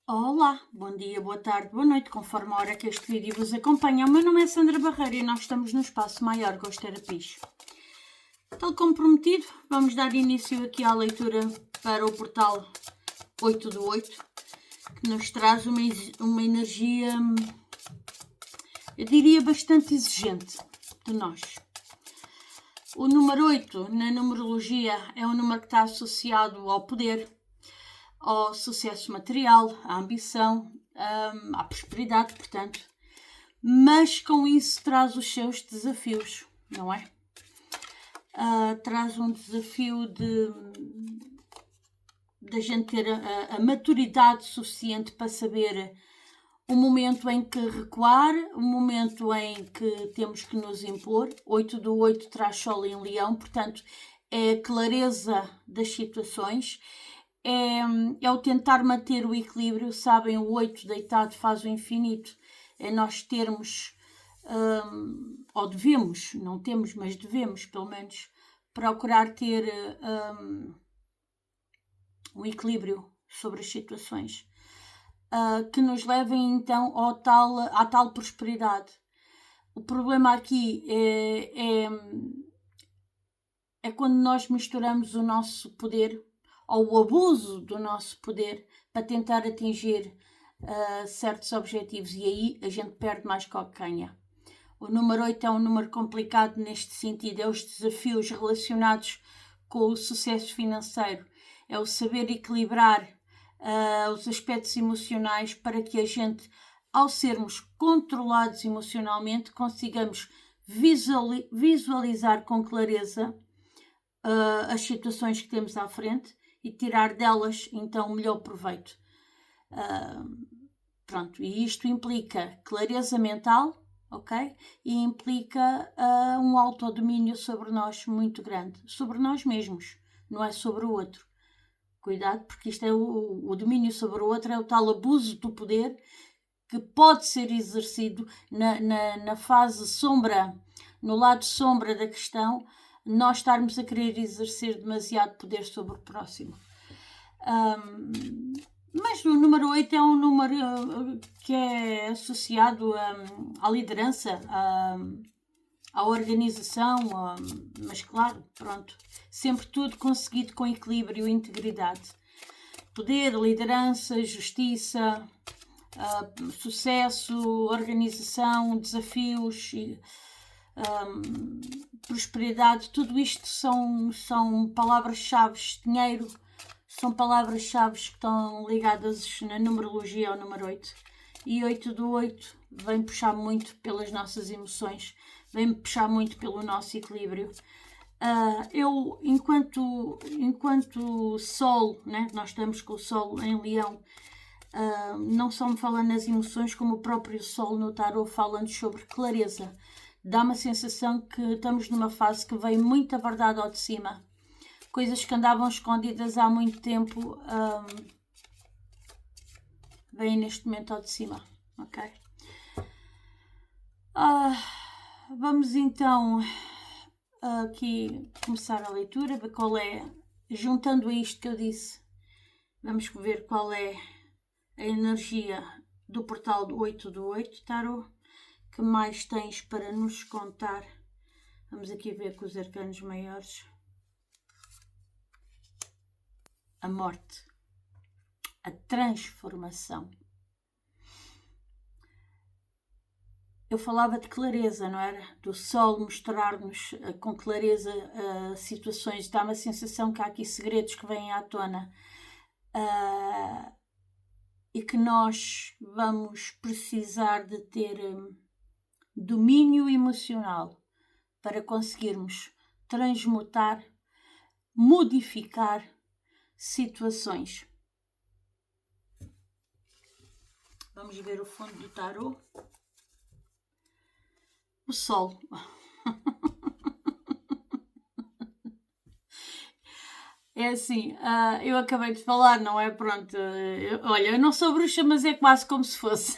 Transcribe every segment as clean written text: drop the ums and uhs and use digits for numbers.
Olá, bom dia, boa tarde, boa noite, conforme a hora que este vídeo vos acompanha. O meu nome é Sandra Barreira e nós estamos no Espaço Maior Gosto Terapis. Tal como prometido, vamos dar início aqui à leitura para o portal 8 do 8, que nos traz uma energia, eu diria, bastante exigente de nós. O número 8, na numerologia, é um número que está associado ao poder, ao sucesso material, à ambição, à prosperidade, portanto. Mas com isso traz os seus desafios, não é? Traz um desafio de a gente ter a maturidade suficiente para saber o momento em que recuar, o momento em que temos que nos impor. 8 do 8 traz Sol em Leão, portanto, é a clareza das situações, é o tentar manter o equilíbrio. Sabem, o 8 deitado faz o infinito, é nós termos, ou devemos, não temos, mas devemos, pelo menos, procurar ter um equilíbrio sobre as situações. Que nos levem então à tal prosperidade. O problema aqui é quando nós misturamos o nosso poder, ou o abuso do nosso poder, para tentar atingir certos objetivos, e aí a gente perde mais que o que ganha. O número 8 é um número complicado neste sentido, é os desafios relacionados com o sucesso financeiro, é o saber equilibrar os aspectos emocionais para que a gente, ao sermos controlados emocionalmente, consigamos visualizar com clareza as situações que temos à frente e tirar delas então o melhor proveito. Pronto, e isto implica clareza mental, ok? E implica um autodomínio sobre nós muito grande, sobre nós mesmos, não é sobre o outro. Cuidado, porque isto é o domínio sobre o outro, é o tal abuso do poder que pode ser exercido na fase sombra, no lado sombra da questão, nós estarmos a querer exercer demasiado poder sobre o próximo. Mas o número 8 é um número que é associado à liderança, à organização, mas claro, pronto, sempre tudo conseguido com equilíbrio e integridade. Poder, liderança, justiça, sucesso, organização, desafios, prosperidade, tudo isto são palavras-chave. Dinheiro são palavras-chave que estão ligadas na numerologia ao número 8. E 8 do 8 vem puxar muito pelas nossas emoções, vem puxar muito pelo nosso equilíbrio. Eu, enquanto Sol, né, nós estamos com o Sol em Leão, não só me fala nas emoções, como o próprio Sol no tarot fala-nos sobre clareza. Dá uma sensação que estamos numa fase que vem muita verdade ao de cima. Coisas que andavam escondidas há muito tempo vêm neste momento ao de cima, ok? Vamos então aqui começar a leitura, ver qual é, juntando a isto que eu disse, vamos ver qual é a energia do portal do 8 do 8, tarot, que mais tens para nos contar. Vamos aqui ver com os arcanos maiores. A morte, a transformação. Eu falava de clareza, não era? Do Sol mostrar-nos com clareza situações. Dá uma sensação que há aqui segredos que vêm à tona e que nós vamos precisar de ter domínio emocional para conseguirmos transmutar, modificar situações. Vamos ver o fundo do tarot. O Sol. É assim, eu acabei de falar, não é? Pronto, olha, eu não sou bruxa, mas é quase como se fosse.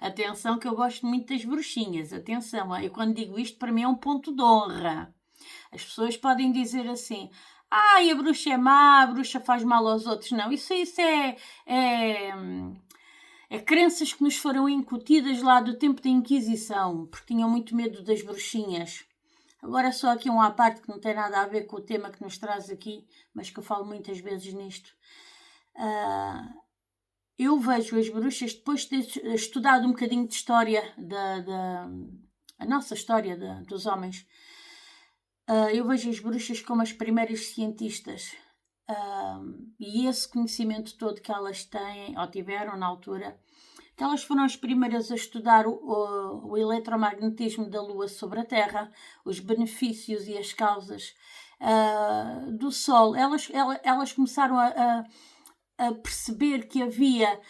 Atenção que eu gosto muito das bruxinhas, atenção, eu quando digo isto para mim é um ponto de honra. As pessoas podem dizer assim, Ai, a bruxa é má, a bruxa faz mal aos outros. Não, isso é crenças que nos foram incutidas lá do tempo da Inquisição, porque tinham muito medo das bruxinhas. Agora só aqui um à parte que não tem nada a ver com o tema que nos traz aqui, mas que eu falo muitas vezes nisto. Eu vejo as bruxas, depois de ter estudado um bocadinho de história, a nossa história dos homens, eu vejo as bruxas como as primeiras cientistas. E esse conhecimento todo que elas têm, ou tiveram na altura, que elas foram as primeiras a estudar o eletromagnetismo da Lua sobre a Terra, os benefícios e as causas do Sol. Elas começaram a perceber que havia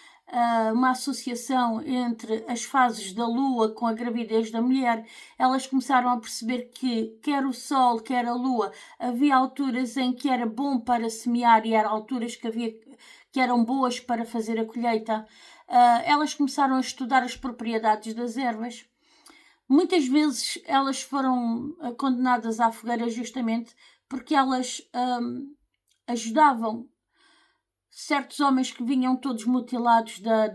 uma associação entre as fases da Lua com a gravidez da mulher. Elas começaram a perceber que quer o Sol, quer a Lua, havia alturas em que era bom para semear e eram alturas que eram boas para fazer a colheita. Elas começaram a estudar as propriedades das ervas. Muitas vezes elas foram condenadas à fogueira justamente porque elas ajudavam certos homens que vinham todos mutilados da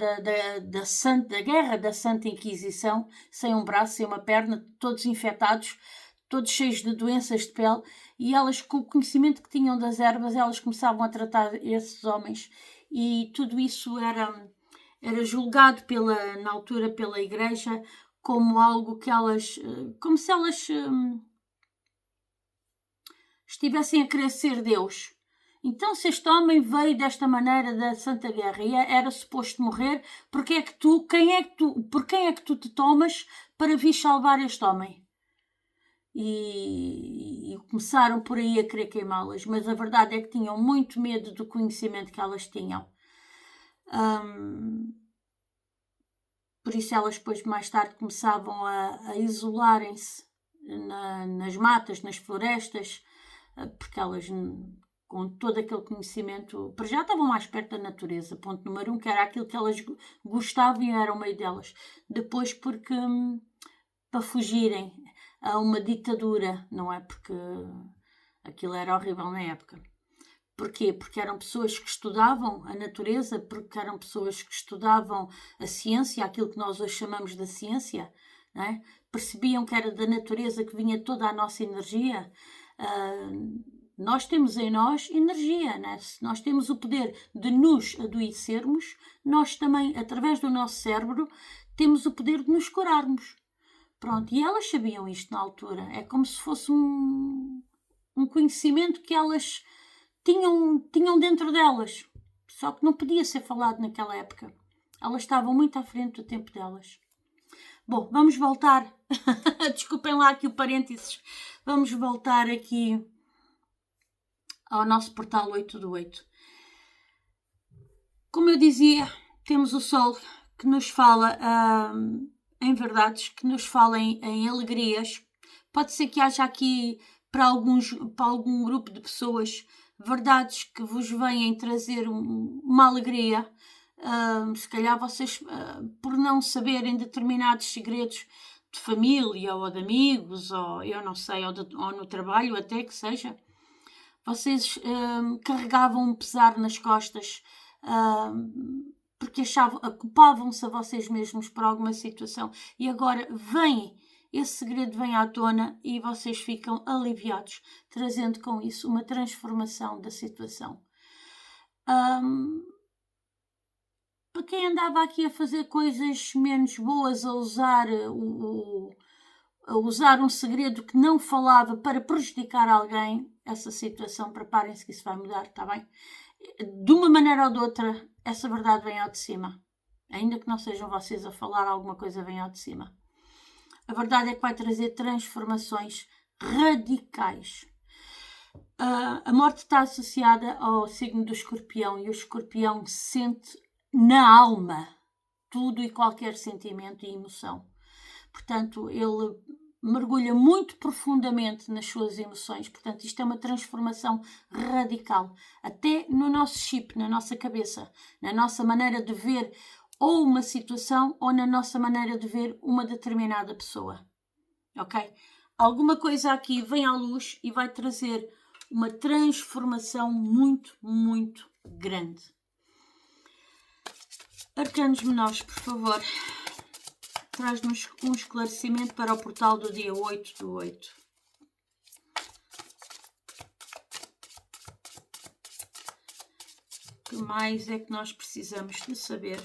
guerra da Santa Inquisição, sem um braço, sem uma perna, todos infectados, todos cheios de doenças de pele, e elas, com o conhecimento que tinham das ervas, elas começavam a tratar esses homens, e tudo isso era julgado na altura pela Igreja como algo que elas, como se elas estivessem a querer ser Deus. Então, se este homem veio desta maneira da Santa Guerra e era suposto morrer, por quem é que tu te tomas para vir salvar este homem? E começaram por aí a querer queimá-las, mas a verdade é que tinham muito medo do conhecimento que elas tinham. Por isso elas depois mais tarde começavam a isolarem-se nas matas, nas florestas, porque elas, com todo aquele conhecimento, para já estavam mais perto da natureza, ponto número 1, que era aquilo que elas gostavam e era o meio delas. Depois porque para fugirem a uma ditadura, não é? Porque aquilo era horrível na época. Porquê? Porque eram pessoas que estudavam a natureza, porque eram pessoas que estudavam a ciência, aquilo que nós hoje chamamos da ciência, não é? Percebiam que era da natureza que vinha toda a nossa energia. Nós temos em nós energia, né? Se nós temos o poder de nos adoecermos, nós também, através do nosso cérebro, temos o poder de nos curarmos. Pronto, e elas sabiam isto na altura. É como se fosse um conhecimento que elas tinham dentro delas. Só que não podia ser falado naquela época. Elas estavam muito à frente do tempo delas. Bom, vamos voltar. Desculpem lá aqui o parênteses. Vamos voltar aqui ao nosso portal 8 do 8. Como eu dizia, temos o Sol que nos fala em verdades, que nos fala em alegrias. Pode ser que haja aqui para algum grupo de pessoas verdades que vos venham trazer uma alegria. Se calhar vocês, por não saberem determinados segredos de família ou de amigos, ou eu não sei, ou no trabalho até que seja, vocês carregavam um pesar nas costas, porque culpavam-se a vocês mesmos por alguma situação, e agora esse segredo vem à tona e vocês ficam aliviados, trazendo com isso uma transformação da situação. Para quem andava aqui a fazer coisas menos boas, a usar um segredo que não falava para prejudicar alguém, essa situação, preparem-se que isso vai mudar, está bem? De uma maneira ou de outra, essa verdade vem ao de cima. Ainda que não sejam vocês a falar, alguma coisa vem ao de cima. A verdade é que vai trazer transformações radicais. A morte está associada ao signo do Escorpião, e o Escorpião sente na alma tudo e qualquer sentimento e emoção. Portanto, ele mergulha muito profundamente nas suas emoções. Portanto, isto é uma transformação radical, até no nosso chip, na nossa cabeça, na nossa maneira de ver ou uma situação ou na nossa maneira de ver uma determinada pessoa. Ok? Alguma coisa aqui vem à luz e vai trazer uma transformação muito, muito grande. Arcanos menores, por favor. Traz-nos um esclarecimento para o portal do dia 8/8. O que mais é que nós precisamos de saber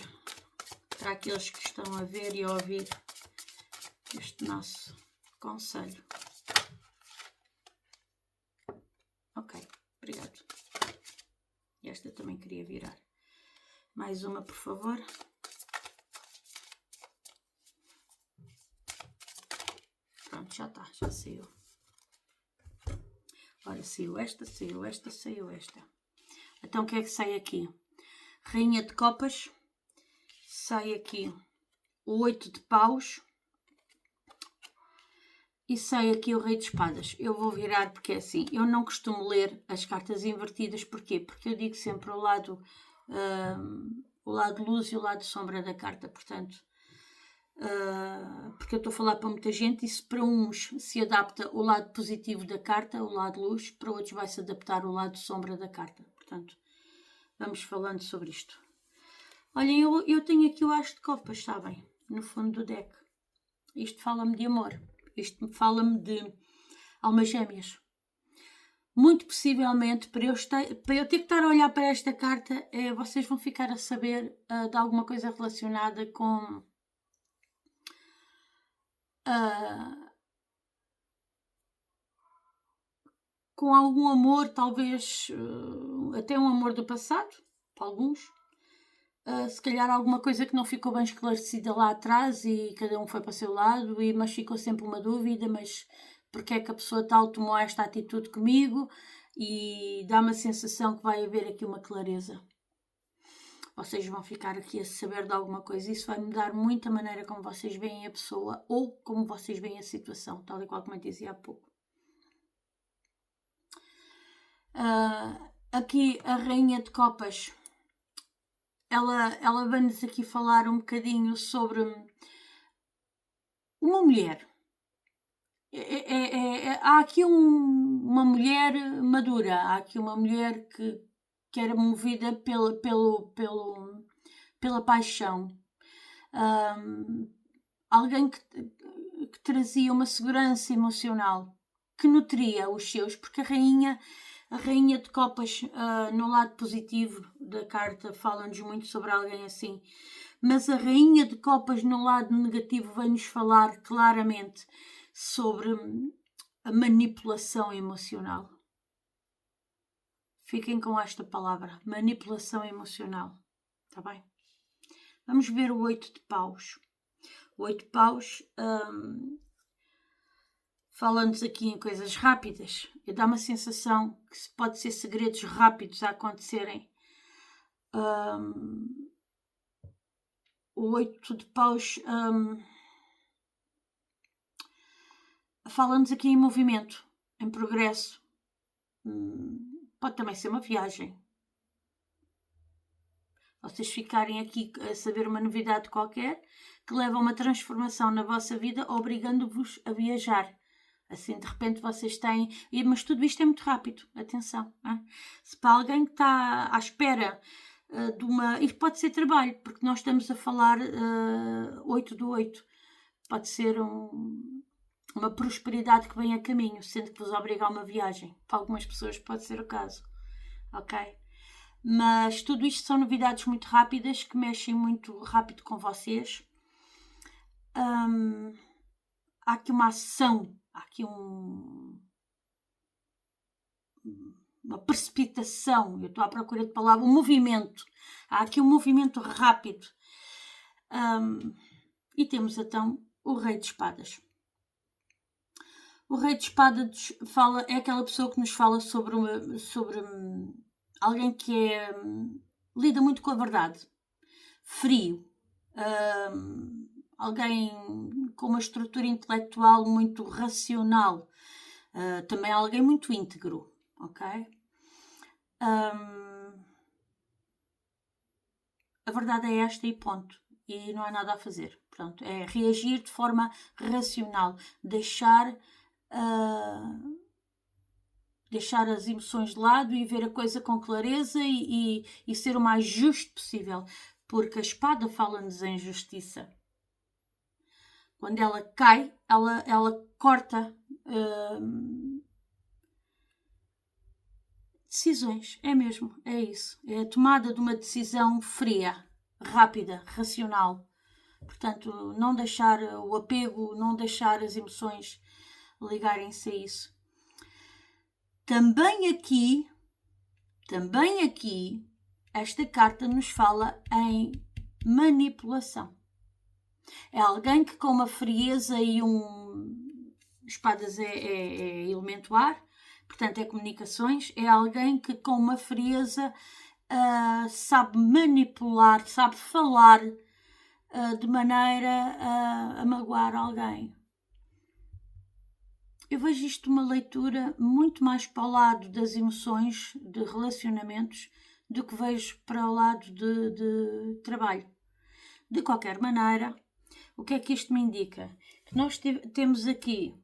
para aqueles que estão a ver e a ouvir este nosso conselho? Ok, obrigado. E esta também queria virar. Mais uma, por favor. Pronto, já está, já saiu. Ora, saiu esta, saiu esta, saiu esta. Então, o que é que sai aqui? Rainha de Copas. Sai aqui o 8 de Paus. E sai aqui o Rei de Espadas. Eu vou virar porque é assim. Eu não costumo ler as cartas invertidas. Porquê? Porque eu digo sempre o lado luz e o lado sombra da carta. Portanto, porque eu estou a falar para muita gente e se para uns se adapta o lado positivo da carta, o lado luz, para outros vai se adaptar o lado sombra da carta. Portanto, vamos falando sobre isto. Olhem, eu tenho aqui o As de Copas, sabem? No fundo do deck. Isto fala-me de amor. Isto fala-me de almas gêmeas. Muito possivelmente, para eu ter que estar a olhar para esta carta, vocês vão ficar a saber de alguma coisa relacionada com algum amor, talvez até um amor do passado, para alguns. Se calhar alguma coisa que não ficou bem esclarecida lá atrás e cada um foi para o seu lado, mas ficou sempre uma dúvida, mas porque é que a pessoa tal tomou esta atitude comigo, e dá-me a sensação que vai haver aqui uma clareza. Vocês vão ficar aqui a saber de alguma coisa. Isso vai mudar muito a maneira como vocês veem a pessoa ou como vocês veem a situação, tal e qual como eu dizia há pouco. Aqui a Rainha de Copas, ela vai-nos aqui falar um bocadinho sobre uma mulher. Há aqui uma mulher madura, há aqui uma mulher que era movida pela paixão. Alguém que trazia uma segurança emocional, que nutria os seus, porque a Rainha de Copas, no lado positivo da carta, fala-nos muito sobre alguém assim, mas a Rainha de Copas no lado negativo vai-nos falar claramente sobre a manipulação emocional. Fiquem com esta palavra, manipulação emocional, está bem? Vamos ver o 8 de Paus. O 8 de Paus fala-nos aqui em coisas rápidas. Dá uma sensação que pode ser segredos rápidos a acontecerem. O 8 de Paus fala-nos aqui em movimento, em progresso. Pode também ser uma viagem. Vocês ficarem aqui a saber uma novidade qualquer que leva a uma transformação na vossa vida, obrigando-vos a viajar. Assim, de repente, vocês têm... Mas tudo isto é muito rápido. Atenção. Se para alguém que está à espera de uma... Isto pode ser trabalho, porque nós estamos a falar 8/8. Pode ser uma prosperidade que vem a caminho, sendo que vos obriga a uma viagem. Para algumas pessoas pode ser o caso. Ok? Mas tudo isto são novidades muito rápidas, que mexem muito rápido com vocês. Há aqui uma ação, há aqui uma precipitação, eu estou à procura de palavra, um movimento. Há aqui um movimento rápido. E temos então o Rei de Espadas. O Rei de Espadas é aquela pessoa que nos fala sobre alguém que lida muito com a verdade, frio, alguém com uma estrutura intelectual muito racional, também alguém muito íntegro, ok? A verdade é esta e ponto, e não há nada a fazer. Portanto, é reagir de forma racional, deixar deixar as emoções de lado e ver a coisa com clareza e ser o mais justo possível, porque a espada fala-nos em justiça. Quando ela cai, ela corta decisões, é mesmo, é isso. É a tomada de uma decisão fria, rápida, racional. Portanto, não deixar o apego, não deixar as emoções ligarem-se a isso. Também aqui, esta carta nos fala em manipulação. É alguém que com uma frieza e espadas é elemento ar, portanto é comunicações, é alguém que com uma frieza sabe manipular, sabe falar de maneira a magoar alguém. Eu vejo isto uma leitura muito mais para o lado das emoções, de relacionamentos, do que vejo para o lado de trabalho. De qualquer maneira, o que é que isto me indica? Que nós temos aqui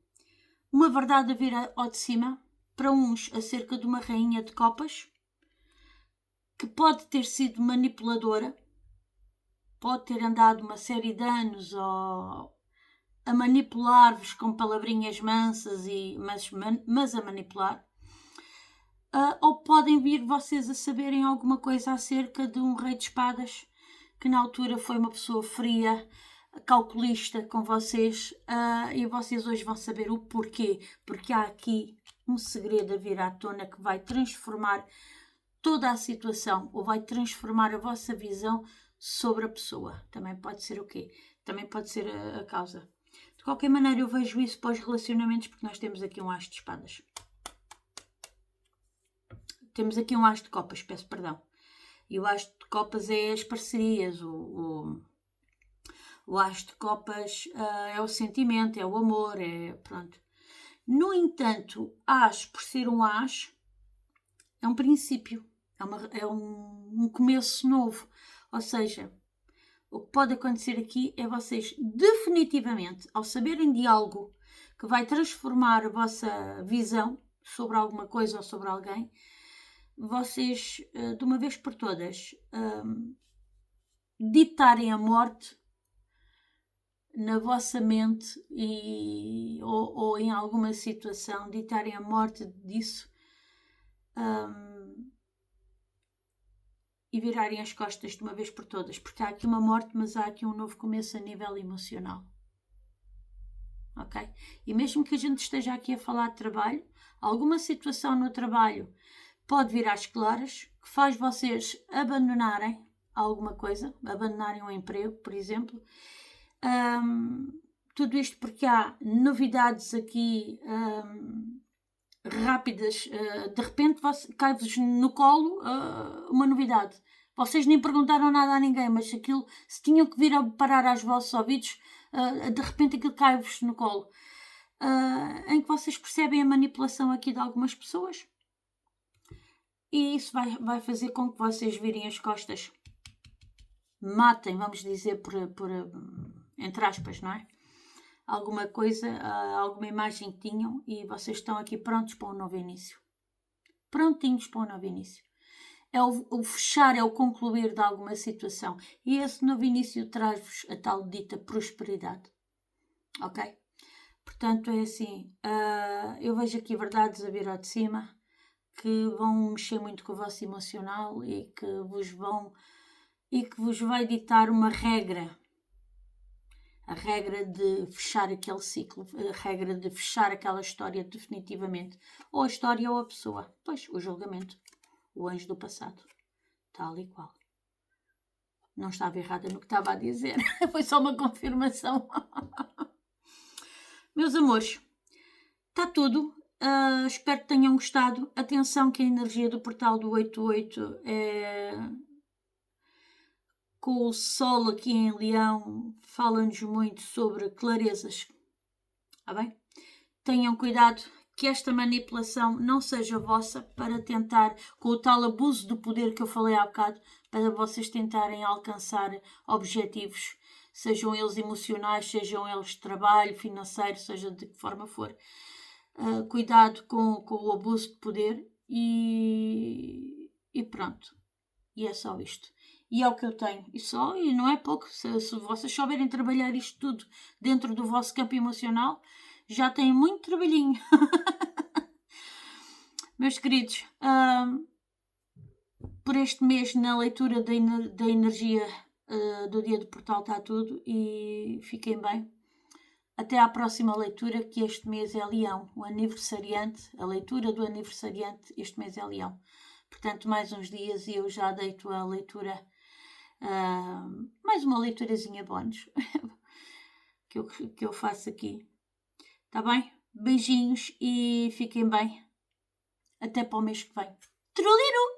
uma verdade a vir ao de cima, para uns acerca de uma rainha de copas, que pode ter sido manipuladora, pode ter andado uma série de anos a manipular-vos com palavrinhas mansas, mas a manipular. Ou podem vir vocês a saberem alguma coisa acerca de um rei de espadas, que na altura foi uma pessoa fria, calculista com vocês, e vocês hoje vão saber o porquê, porque há aqui um segredo a vir à tona que vai transformar toda a situação, ou vai transformar a vossa visão sobre a pessoa. Também pode ser o quê? Também pode ser a causa. De qualquer maneira, eu vejo isso para os relacionamentos, porque nós temos aqui um as de espadas. Temos aqui um as de copas, peço perdão. E o as de copas é as parcerias, o as de copas é o sentimento, é o amor, pronto. No entanto, as, por ser um as, é um princípio, é um começo novo. Ou seja, o que pode acontecer aqui é vocês definitivamente, ao saberem de algo que vai transformar a vossa visão sobre alguma coisa ou sobre alguém, vocês, de uma vez por todas, ditarem a morte na vossa mente ou em alguma situação, ditarem a morte disso e virarem as costas de uma vez por todas, porque há aqui uma morte, mas há aqui um novo começo a nível emocional. Ok? E mesmo que a gente esteja aqui a falar de trabalho, alguma situação no trabalho pode vir às claras, que faz vocês abandonarem alguma coisa, abandonarem um emprego, por exemplo. Tudo isto porque há novidades aqui rápidas. De repente cai-vos no colo uma novidade. Vocês nem perguntaram nada a ninguém, mas aquilo, se tinham que vir a parar aos vossos ouvidos, de repente aquilo cai-vos no colo. Em que vocês percebem a manipulação aqui de algumas pessoas. E isso vai fazer com que vocês virem as costas. Matem, vamos dizer, por entre aspas, não é? Alguma coisa, alguma imagem que tinham e vocês estão aqui prontos para um novo início. Prontinhos para um novo início. É o fechar, é o concluir de alguma situação. E esse novo início traz-vos a tal dita prosperidade. Ok? Portanto, é assim, eu vejo aqui verdades a vir ao de cima que vão mexer muito com o vosso emocional e que vos vai ditar uma regra. A regra de fechar aquele ciclo, a regra de fechar aquela história definitivamente. Ou a história ou a pessoa. Pois, o julgamento. O anjo do passado. Tal e qual. Não estava errada no que estava a dizer. Foi só uma confirmação. Meus amores, está tudo. Espero que tenham gostado. Atenção que a energia do portal do 88 é... com o Sol aqui em Leão, fala-nos muito sobre clarezas. Está bem? Tenham cuidado que esta manipulação não seja vossa para tentar, com o tal abuso do poder que eu falei há bocado, para vocês tentarem alcançar objetivos, sejam eles emocionais, sejam eles de trabalho, financeiro, seja de que forma for. cuidado com o abuso de poder e pronto. E é só isto. E é o que eu tenho. E não é pouco. Se vocês souberem trabalhar isto tudo dentro do vosso campo emocional, já têm muito trabalhinho. Meus queridos, por este mês na leitura da energia do dia do portal está tudo e fiquem bem. Até à próxima leitura, que este mês é Leão, o aniversariante, a leitura do aniversariante, este mês é Leão. Portanto, mais uns dias e eu já deito a leitura, mais uma leiturazinha bónus que eu faço aqui. Tá bem? Beijinhos e fiquem bem. Até para o mês que vem. Truliru!